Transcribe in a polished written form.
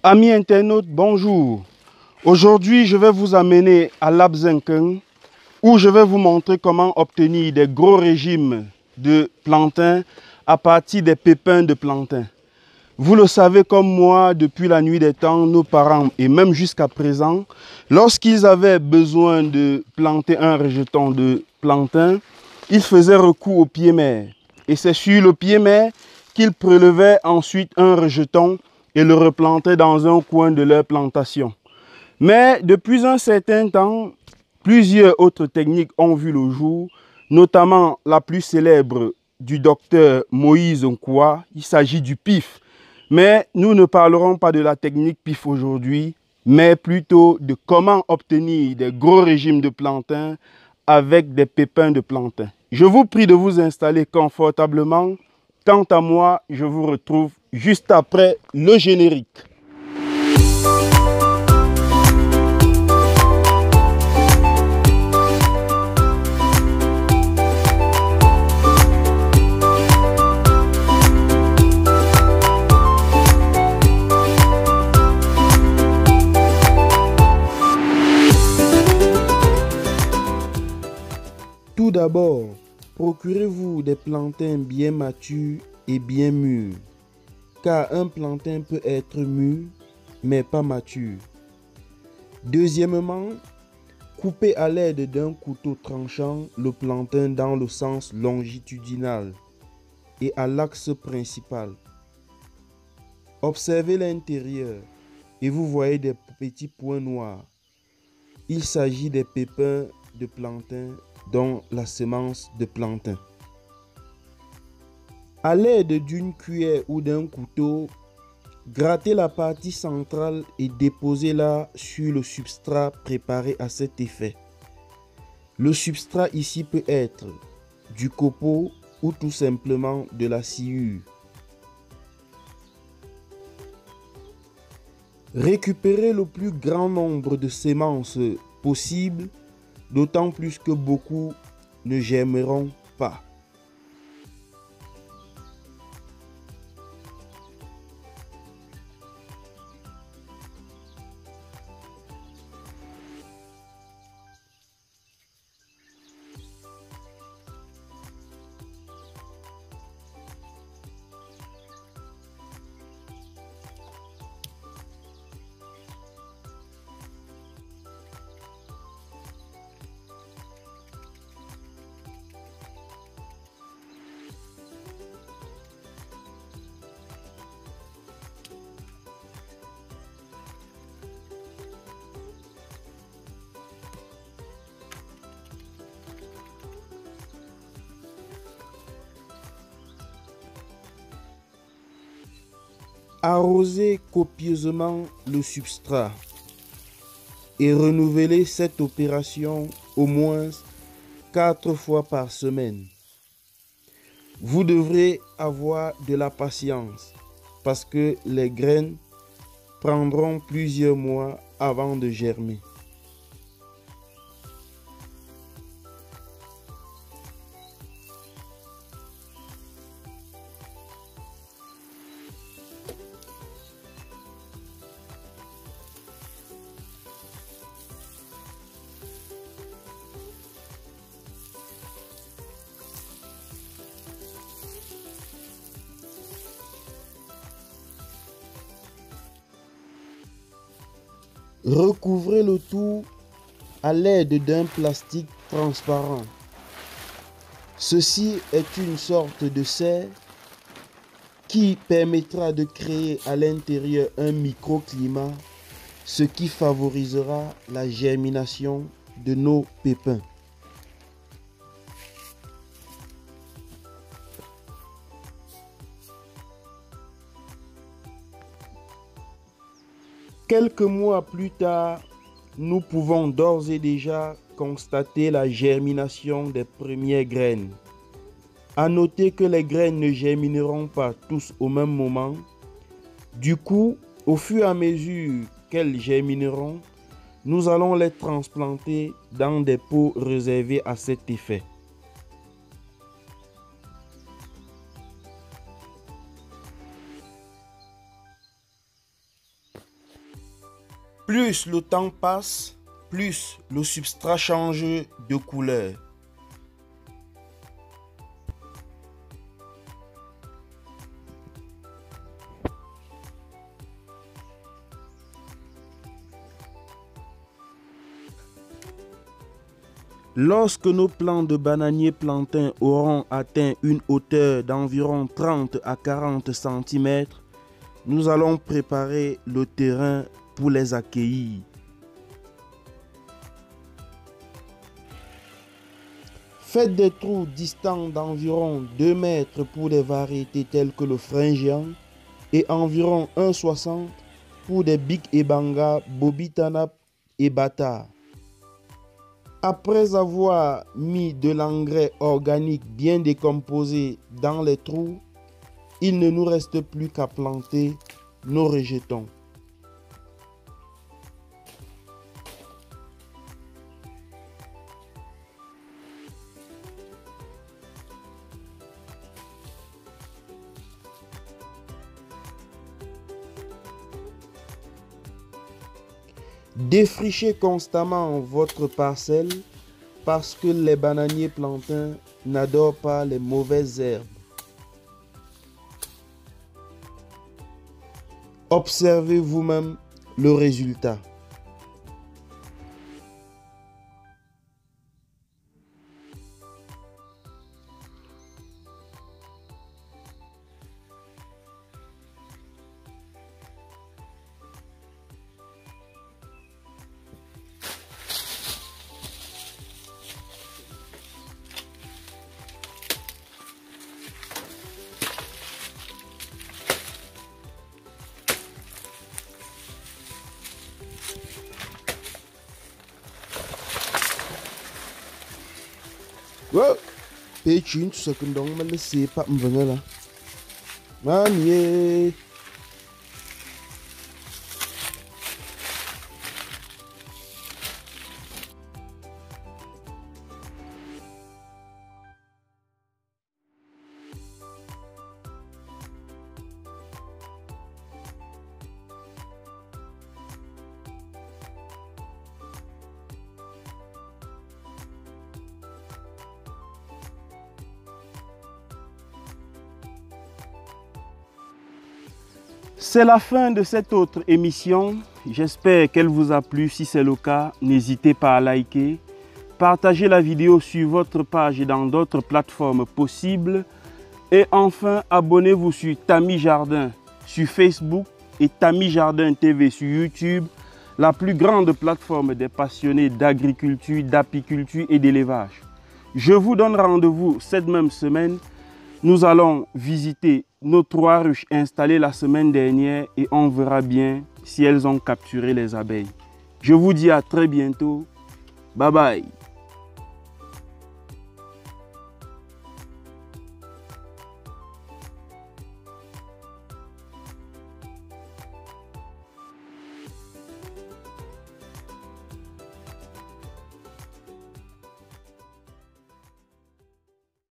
Amis internautes, bonjour. Aujourd'hui, je vais vous amener à Labzinken où je vais vous montrer comment obtenir des gros régimes de plantain à partir des pépins de plantain. Vous le savez comme moi, depuis la nuit des temps, nos parents et même jusqu'à présent, lorsqu'ils avaient besoin de planter un rejeton de plantain, ils faisaient recours au pied-mère. Et c'est sur le pied-mère qu'ils prélevaient ensuite un rejeton et le replantaient dans un coin de leur plantation. Mais depuis un certain temps, plusieurs autres techniques ont vu le jour, notamment la plus célèbre du docteur Moïse Nkoua. Il s'agit du PIF. Mais nous ne parlerons pas de la technique PIF aujourd'hui, mais plutôt de comment obtenir des gros régimes de plantain avec des pépins de plantain. Je vous prie de vous installer confortablement. Quant à moi, je vous retrouve juste après le générique. Tout d'abord, procurez-vous des plantains bien matures et bien mûrs, car un plantain peut être mûr, mais pas mature. Deuxièmement, coupez à l'aide d'un couteau tranchant le plantain dans le sens longitudinal et à l'axe principal. Observez l'intérieur et vous voyez des petits points noirs. Il s'agit des pépins de plantain dont la semence de plantain. À l'aide d'une cuillère ou d'un couteau, grattez la partie centrale et déposez-la sur le substrat préparé à cet effet. Le substrat ici peut être du copeau ou tout simplement de la sciure. Récupérez le plus grand nombre de semences possible, d'autant plus que beaucoup ne germeront pas. Arrosez copieusement le substrat et renouvelez cette opération au moins 4 fois par semaine. Vous devrez avoir de la patience parce que les graines prendront plusieurs mois avant de germer. Recouvrez le tout à l'aide d'un plastique transparent. Ceci est une sorte de serre qui permettra de créer à l'intérieur un microclimat, ce qui favorisera la germination de nos pépins. Quelques mois plus tard, nous pouvons d'ores et déjà constater la germination des premières graines. À noter que les graines ne germineront pas tous au même moment. Du coup, au fur et à mesure qu'elles germineront, nous allons les transplanter dans des pots réservés à cet effet. Plus le temps passe, plus le substrat change de couleur. Lorsque nos plants de bananier plantain auront atteint une hauteur d'environ 30 à 40 cm, nous allons préparer le terrain pour les accueillir. Faites des trous distants d'environ 2 mètres pour des variétés telles que le frein géant et environ 1,60 m pour des Big Ebanga, Bobitanap et Bata. Après avoir mis de l'engrais organique bien décomposé dans les trous, il ne nous reste plus qu'à planter nos rejetons. Défrichez constamment votre parcelle parce que les bananiers plantains n'adorent pas les mauvaises herbes. Observez vous-même le résultat. Wow, péchin tout ce que l'on m'a laissé pas me venir là. Mamie. C'est la fin de cette autre émission. J'espère qu'elle vous a plu. Si c'est le cas, n'hésitez pas à liker. Partagez la vidéo sur votre page et dans d'autres plateformes possibles. Et enfin, abonnez-vous sur Tami Jardin sur Facebook et Tami Jardin TV sur YouTube, la plus grande plateforme des passionnés d'agriculture, d'apiculture et d'élevage. Je vous donne rendez-vous cette même semaine. Nous allons visiter nos 3 ruches installées la semaine dernière et on verra bien si elles ont capturé les abeilles. Je vous dis à très bientôt. Bye bye.